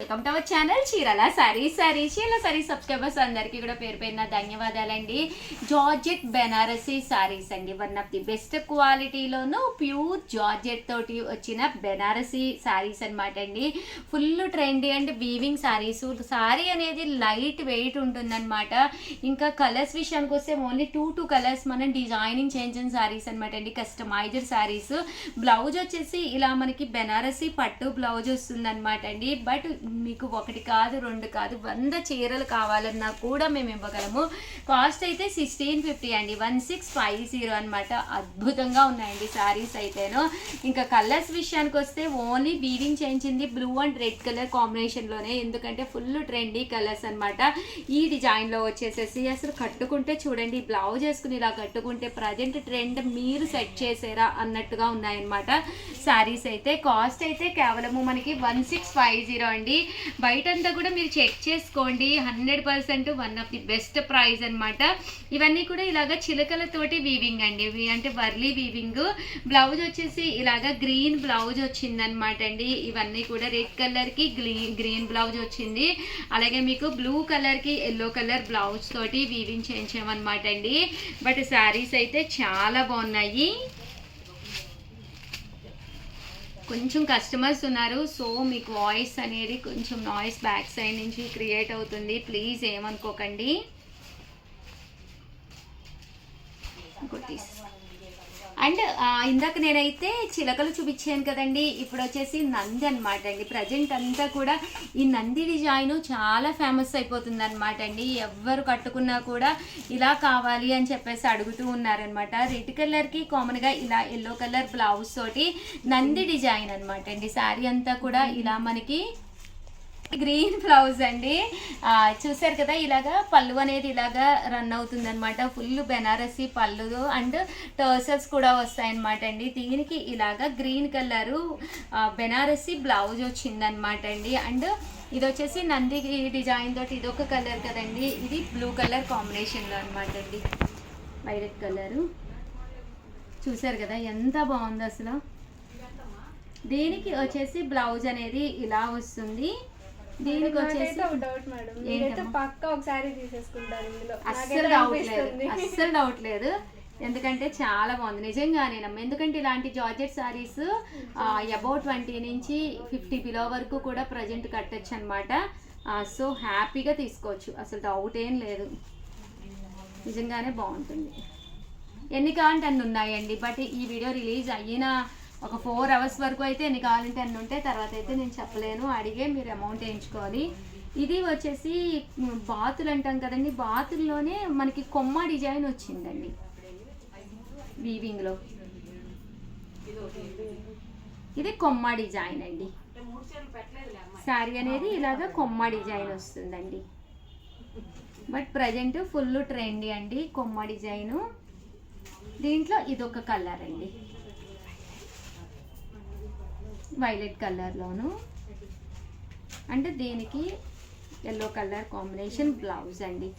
Welcome to our channel Chirala saris. Chirala saris subscribers అందరికీ కూడా పేరు పేరున ధన్యవాదాలండి. జార్జెట్ బెనారసీ సారీస్ అండి, వన్ ఆఫ్ ది బెస్ట్ క్వాలిటీలోను ప్యూర్ జార్జెట్ తోటి వచ్చిన బెనారసీ సారీస్ అనమాట అండి. Full trendy and weaving sarees. Saree అనేది లైట్ వెయిట్ ఉంటుందన్నమాట. ఇంకా కలర్స్ విషయానికి వస్తే ఓన్లీ టూ కలర్స్ మనం డిజైనింగ్ చేంజ్ సారీస్ అనమాట అండి, కస్టమైజ్డ్ సారీస్. బ్లౌజ్ వచ్చేసి ఇలా మనకి బెనారసీ పట్టు బ్లౌజ్ వస్తుంది అనమాట అండి. బట్ మీకు ఒకటి కాదు రెండు కాదు 100 చీరలు కావాలన్నా కూడా మేము ఇవ్వగలము. కాస్ట్ అయితే 1650 అండి, 1650 అనమాట. అద్భుతంగా ఉన్నాయండి సారీస్ అయితేను. ఇంకా కలర్స్ విషయానికి వస్తే ఓన్లీ వీవింగ్ చేయించింది బ్లూ అండ్ రెడ్ కలర్ కాంబినేషన్లోనే, ఎందుకంటే ఫుల్ ట్రెండీ కలర్స్ అనమాట. ఈ డిజైన్లో వచ్చేసేసి అసలు కట్టుకుంటే చూడండి, బ్లౌజ్ వేసుకుని ఇలా కట్టుకుంటే ప్రజెంట్ ట్రెండ్ మీరు సెట్ చేసారా అన్నట్టుగా ఉన్నాయన్నమాట సారీస్ అయితే. కాస్ట్ అయితే కేవలము మనకి 1650 అండి. బయటంతా కూడా మీరు చెక్ చేసుకోండి, 100% one of the best price అనమాట. ఇవన్నీ కూడా ఇలాగ చిలకలతోటి వీవింగ్ అండి, అంటే వర్లీ వీవింగ్. బ్లౌజ్ వచ్చేసి ఇలాగ గ్రీన్ బ్లౌజ్ వచ్చిందనమాట అండి. ఇవన్నీ కూడా రెడ్ కలర్కి గ్రీన్ బ్లౌజ్ వచ్చింది, అలాగే మీకు బ్లూ కలర్కి ఎల్లో కలర్ బ్లౌజ్ తోటి వీవింగ్ చేయించామన్నమాట అండి. బట్ శారీస్ అయితే చాలా బాగున్నాయి. కొంచెం కస్టమర్స్ ఉన్నారు, సో మీకు వాయిస్ అనేది కొంచెం నాయిస్ బ్యాక్ సైడ్ నుంచి క్రియేట్ అవుతుంది, ప్లీజ్ ఏమనుకోకండి. అండ్ ఇందాక నేనైతే చిలకలు చూపించాను కదండి, ఇప్పుడు వచ్చేసి నంది అనమాట అండి. ప్రజెంట్ అంతా కూడా ఈ నంది డిజైన్ చాలా ఫేమస్ అయిపోతుంది అనమాట అండి. ఎవరు కట్టుకున్నా కూడా ఇలా కావాలి అని చెప్పేసి అడుగుతూ ఉన్నారనమాట. రెడ్ కలర్కి కామన్గా ఇలా ఎల్లో కలర్ బ్లౌజ్ తోటి నంది డిజైన్ అనమాట అండి. శారీ అంతా కూడా ఇలా మనకి గ్రీన్ బ్లౌజ్ అండి. చూసారు కదా, ఇలాగా పళ్ళు అనేది ఇలాగా రన్ అవుతుంది అనమాట. ఫుల్ బెనారసీ పళ్ళు అండ్ టర్సల్స్ కూడా వస్తాయన్నమాట అండి. దీనికి ఇలాగా గ్రీన్ కలరు బెనారసీ బ్లౌజ్ వచ్చిందనమాట అండి. అండ్ ఇది వచ్చేసి నంది డిజైన్ తోటి ఇదొక కలర్ కదండి, ఇది బ్లూ కలర్ కాంబినేషన్లో అనమాట అండి, వైలెట్ కలరు. చూసారు కదా ఎంత బాగుంది అసలు. దీనికి వచ్చేసి బ్లౌజ్ అనేది ఇలా వస్తుంది. దీనికి వచ్చేసి అస్సలు డౌట్ లేదు, ఎందుకంటే చాలా బాగుంది నిజంగానేనమ్మా. ఎందుకంటే ఇలాంటి జార్జెట్ సారీస్ అబౌట్ 20 నుంచి 50 బిలో వరకు కూడా ప్రజెంట్ కట్టచ్చు అనమాట. సో హ్యాపీగా తీసుకోవచ్చు, అసలు డౌట్ ఏం లేదు, నిజంగానే బాగుంటుంది. ఎన్ని కావాలంటే అన్ని ఉన్నాయండి. బట్ ఈ వీడియో రిలీజ్ అయిన ఒక 4 అవర్స్ వరకు అయితే ఎన్ని కావాలంటే అన్ని ఉంటాయి, తర్వాత అయితే నేను చెప్పలేను, అడిగే మీరు అమౌంట్ వేయించుకోవాలి. ఇది వచ్చేసి బాతులు అంటాం కదండి, బాతుల్లోనే మనకి కొమ్మ డిజైన్ వచ్చిందండి వీవింగ్లో. ఇది కొమ్మ డిజైన్ అండి. శారీ అనేది ఇలాగ కొమ్మ డిజైన్ వస్తుందండి. బట్ ప్రజెంట్ ఫుల్ ట్రెండీ అండి కొమ్మ డిజైను. దీంట్లో ఇదొక కలర్ అండి, వైలెట్ కలర్లోను. అంటే దీనికి ఎల్లో కలర్ కాంబినేషన్ బ్లౌజ్ అండి.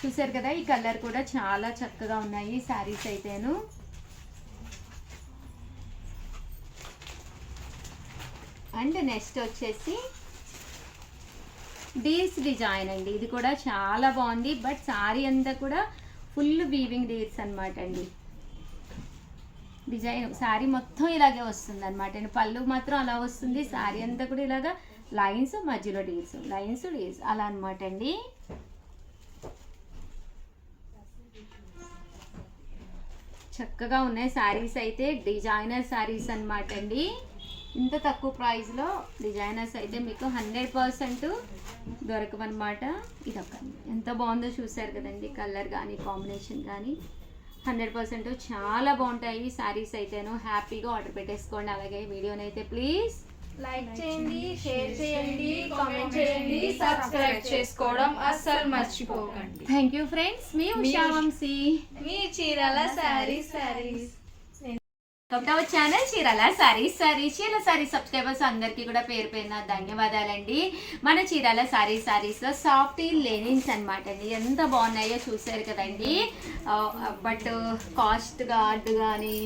చూసారు కదా, ఈ కలర్ కూడా చాలా చక్కగా ఉన్నాయి శారీస్ అయితేను. అండ్ నెక్స్ట్ వచ్చేసి డీల్స్ డిజైన్ అండి. ఇది కూడా చాలా బాగుంది. బట్ శారీ అంతా కూడా ఫుల్ వీవింగ్ డీల్స్ అనమాట అండి. డిజైన్ శారీ మొత్తం ఇలాగే వస్తుంది అనమాట అండి. పళ్ళు మాత్రం అలా వస్తుంది, శారీ అంతా కూడా ఇలాగా లైన్స్, మధ్యలో డీల్స్, లైన్స్ డీల్స్ అలా అనమాట అండి. చక్కగా ఉన్నాయి శారీస్ అయితే, డిజైనర్ శారీస్ అనమాట అండి. ఇంత తక్కువ ప్రైస్లో డిజైనర్స్ అయితే మీకు 100% దొరకవన్నమాట. ఇదొక ఎంత బాగుందో చూసారు కదండి, కలర్ కానీ కాంబినేషన్ కానీ 100% చాలా బాగుంటాయి శారీస్ అయితేను. హ్యాపీగా ఆర్డర్ పెట్టేసుకోండి. అలాగే వీడియోని అయితే ప్లీజ్ లైక్ చేయండి, షేర్ చేయండి, కామెంట్ చేయండి, సబ్స్క్రైబ్ చేసుకోవడం అస్సలు మర్చిపోకండి. Thank you friends. మీ ఉషా వంశీ, మీ Chirala saris. Channel Chirala saris. Chirala saris subscribers అందరికీ కూడా పేరు పేరున ధన్యవాదాలండి. మన చీరాల సారీస్లో సాఫ్ట్ లెనిన్స్ అనమాట అండి. ఎంత బాగున్నాయో చూసారు కదండి. బట్ కాస్ట్ గార్డ్ కానీ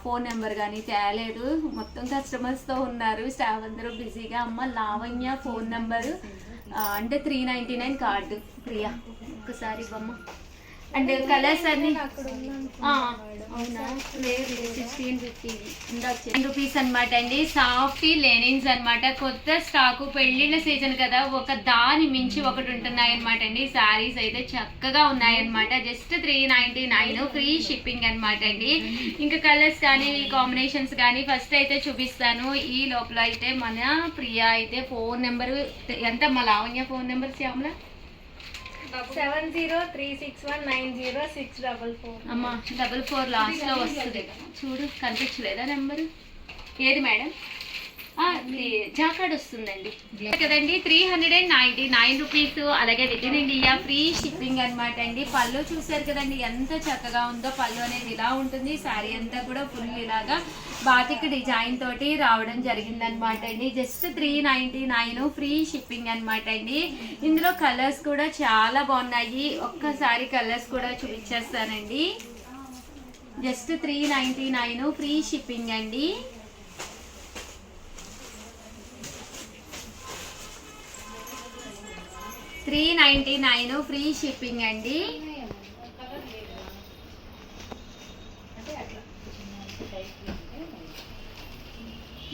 ఫోన్ నెంబర్ కానీ తేలేదు. మొత్తం కస్టమర్స్తో ఉన్నారు, స్టాఫ్ అందరూ బిజీగా. అమ్మ లావణ్య ఫోన్ నెంబరు అంటే 399 కార్డు. ప్రియా ఒక్కసారి బొమ్మ అండ్ కలర్స్ అన్ని అవునా లేదు 1650 రూపీస్ అనమాట అండి. సాఫ్ట్ లెనిన్స్ అనమాట, కొత్త స్టాకు, పెళ్ళిళ్ళ సీజన్ కదా, ఒక దాని మించి ఒకటి ఉంటున్నాయి అనమాట అండి. శారీస్ అయితే చక్కగా ఉన్నాయన్నమాట. జస్ట్ 399 ఫ్రీ షిప్పింగ్ అనమాట అండి. ఇంకా కలర్స్ కానీ కాంబినేషన్స్ కానీ ఫస్ట్ అయితే చూపిస్తాను. ఈ లోపల అయితే మన ప్రియా అయితే ఫోన్ నెంబర్ ఎంత మా లావణ్య ఫోన్ నెంబర్ శ్యామల 7036190644. అమ్మా 44 లాస్ట్ లో వస్తుంది చూడు, కనిపించలేదా నెంబరు? ఏది మేడం? జాకాడ్ వస్తుందండి కదండి. 399 రూపీస్. అలాగే with in India free shipping అనమాట అండి. పళ్ళు చూసారు కదండి ఎంత చక్కగా ఉందో. పళ్ళు అనేది ఇలా ఉంటుంది. శారీ అంతా కూడా ఫుల్ ఇలాగా బాతిక్ డిజైన్ తోటి రావడం జరిగింది అనమాట అండి. జస్ట్ 399 ఫ్రీ షిప్పింగ్ అనమాట అండి. ఇందులో కలర్స్ కూడా చాలా బాగున్నాయి. ఒక్కసారి కలర్స్ కూడా చూపించేస్తానండి. జస్ట్ 399 ఫ్రీ షిప్పింగ్ అండి. $399 ఫ్రీ షిప్పింగ్ అండి.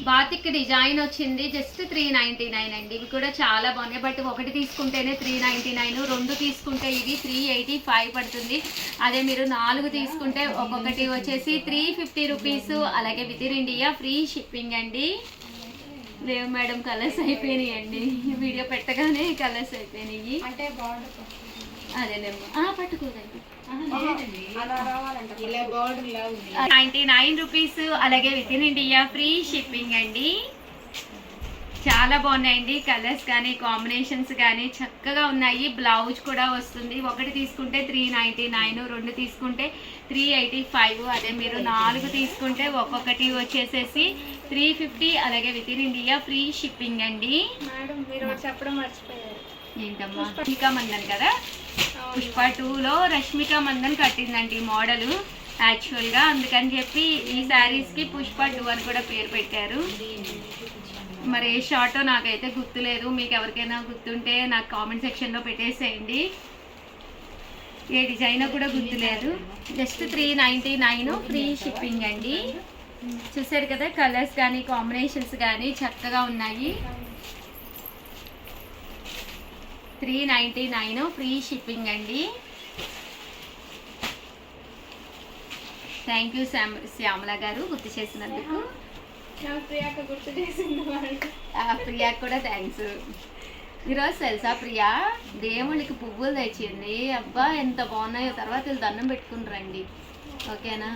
బాతిక్ డిజైన్ వచ్చింది. జస్ట్ 399 అండి. ఇవి కూడా చాలా బాగున్నాయి. బట్ ఒకటి తీసుకుంటేనే 399, రెండు తీసుకుంటే ఇవి 385 పడుతుంది. అదే మీరు 4 తీసుకుంటే ఒక్కొక్కటి వచ్చేసి 350 రూపీస్. అలాగే with in India free shipping అండి. లేవు మేడం, కలర్స్ అయిపోయినాయి అండి. వీడియో పెట్టగానే కలర్స్ అయిపోయినాయి. అంటే అదేలేమ్మా పట్టుకోదండి. 99 రూపీస్. అలాగే with in India free shipping అండి. చాలా బాగున్నాయండి. కలర్స్ కానీ కాంబినేషన్స్ కానీ చక్కగా ఉన్నాయి. బ్లౌజ్ కూడా వస్తుంది. ఒకటి తీసుకుంటే 399, రెండు తీసుకుంటే 385. అదే మీరు 4 తీసుకుంటే ఒక్కొక్కటి వచ్చేసేసి 350. అలాగే with in India free shipping అండి. మేడం మీరు చెప్పడం మర్చిపోయారు. ఏంటమ్మా? రష్మిక మందన్ కదా, పుష్ప 2లో రష్మిక మందన్ కట్టిందండి మోడలు యాక్చువల్గా. అందుకని చెప్పి ఈ శారీస్కి పుష్ప 2 అని కూడా పేరు పెట్టారు. మరి ఏ షార్టో నాకైతే గుర్తులేదు. మీకు ఎవరికైనా గుర్తుంటే నాకు కామెంట్ సెక్షన్లో పెట్టేసేయండి. ఏ డిజైన్ కూడా గుర్తులేదు. జస్ట్ 399 ఫ్రీ షిప్పింగ్ అండి. చూసారు కదా, కలర్స్ కానీ కాంబినేషన్స్ కానీ చక్కగా ఉన్నాయి. 399 ఫ్రీ షిప్పింగ్ అండి. థ్యాంక్ యూ శ్యామల గారు గుర్తు చేసినందుకు. ప్రియాక గుర్తు చేసింది. ప్రియాకి కూడా థ్యాంక్స్. ఈరోజు తెలుసా ప్రియా దేవుళ్ళకి పువ్వులు తెచ్చింది. అబ్బా ఎంత బాగున్నాయో. తర్వాత వీళ్ళు దండం పెట్టుకుని రండి, ఓకేనా?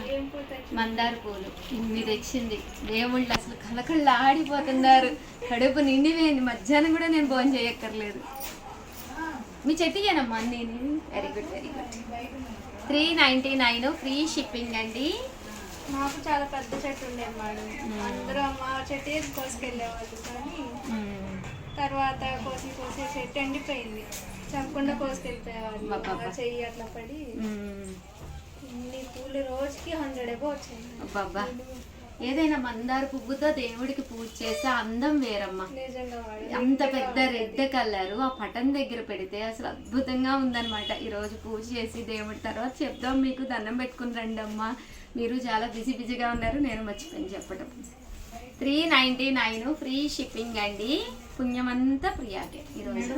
మందార పూలు ఇన్ని తెచ్చింది. దేవుళ్ళు అసలు కలకళ్ళు ఆడిపోతున్నారు. కడుపు నిండిపోయింది. మధ్యాహ్నం కూడా నేను భోజనం చేయక్కర్లేదు. మీ చెట్టుకేనమ్మా నేను. Very good very good. 399 free shipping అండి. మాకు చాలా పెద్ద చెట్టు ఉండేది మేడం. అందరూ మా చెట్టు కోసుకెళ్ళేవాళ్ళు. కానీ తర్వాత కోసి చెట్టు ఎండిపోయింది. చెప్పకుండా కోసుకెళ్ళిపోయేవాళ్ళు. చెయ్యి అట్లా పడి ఇన్ని పూలు రోజుకి 100 ఏవో వచ్చాయి. అబ్బబ్బా, ఏదైనా మందార పువ్వుతో దేవుడికి పూజ చేస్తే అందం వేరమ్మా. అంత పెద్ద రెడ్ కలర్ ఆ పటం దగ్గర పెడితే అసలు అద్భుతంగా ఉందన్నమాట. ఈరోజు పూజ చేసి దేవుడి తర్వాత చెప్దాం మీకు. దండం పెట్టుకుని రండి అమ్మా. మీరు చాలా బిజీగా ఉన్నారు, నేను మర్చిపోయి చెప్పడం. 399 ఫ్రీ షిప్పింగ్ అండి. పుణ్యమంతా ప్రియాకే ఈరోజు.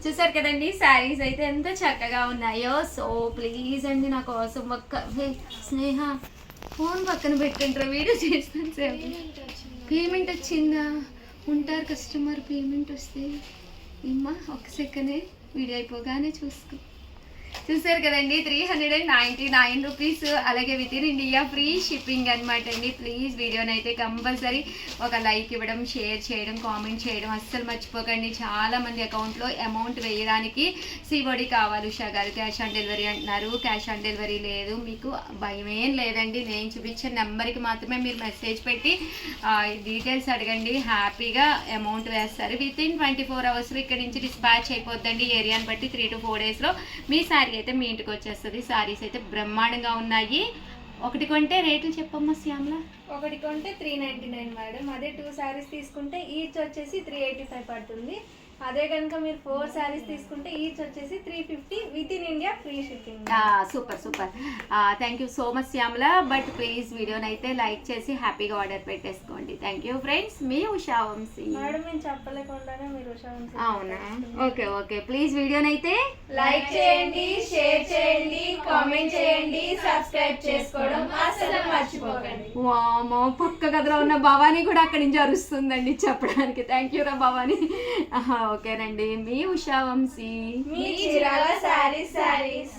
చూసారు కదండి, శారీస్ అయితే ఎంత చక్కగా ఉన్నాయో. సో ప్లీజ్ అండి నా కోసం ఒక్క స్నేహ ఫోన్ పక్కన పెట్టుకుంటారా, వీడియో చేస్తాను సార్. పేమెంట్ వచ్చిందా? ఉంటారు కస్టమర్. పేమెంట్ వస్తే ఏమ్మా ఒక సెకండే, వీడియో అయిపోగానే చూసుకో. చూసారు కదండి, 399 రూపీస్. అలాగే with in India free shipping అనమాట అండి. ప్లీజ్ వీడియోని అయితే కంపల్సరీ ఒక లైక్ ఇవ్వడం, షేర్ చేయడం, కామెంట్ చేయడం అస్సలు మర్చిపోకండి. చాలా మంది అకౌంట్లో అమౌంట్ వేయడానికి సిఓడి కావాలి ఉషా గారు, క్యాష్ ఆన్ డెలివరీ అంటున్నారు. క్యాష్ ఆన్ డెలివరీ లేదు, మీకు భయం ఏం లేదండి. నేను చూపించే నెంబర్కి మాత్రమే మీరు మెసేజ్ పెట్టి డీటెయిల్స్ అడగండి, హ్యాపీగా అమౌంట్ వేస్తారు. విత్ ఇన్ 24 అవర్స్లో ఇక్కడ నుంచి డిస్పాచ్ అయిపోద్దండి. ఏరియాని బట్టి 3 to 4 డేస్లో మీ శారీ డెలివరీగా అయితే మీ ఇంటికి వచ్చేస్తుంది. శారీస్ అయితే బ్రహ్మాండంగా ఉన్నాయి. ఒకటి కొంటే రేట్లు చెప్పమ్మా శ్యామల. ఒకటి కొంటే 399 మేడం. అదే 2 శారీస్ తీసుకుంటే ఈచ్ వచ్చేసి 385 పడుతుంది. అదే కనుక మీరు 4 శారీస్ తీసుకుంటే ఈచ్ వచ్చేసి 350 within India free shipping. Super super. Thank you so much Shyamala. But please వీడియోని అయితే లైక్ చేసి హ్యాపీగా ఆర్డర్ పెట్టేసుకోండి. Thank you friends. మీ ఉషా వంశీ. మేడం మేము చెప్పలేకుండానే మీరు ఉషా వంశీ. అవునా? Okay okay. ప్లీజ్ వీడియోని అయితే లైక్ చేయండి, షేర్ చేయండి, కామెంట్ చేయండి, సబ్స్క్రైబ్ చేసుకోవడం అసలు మర్చిపోకండి. వామో పక్క గదిలో ఉన్న భవానీ కూడా అక్కడి నుంచి అరుస్తుందండి చెప్పడానికి. థ్యాంక్ యూ రా భవానీ. ఓకేనండి. మీ ఉషా వంశీ. మీ చీరాల శారీస్.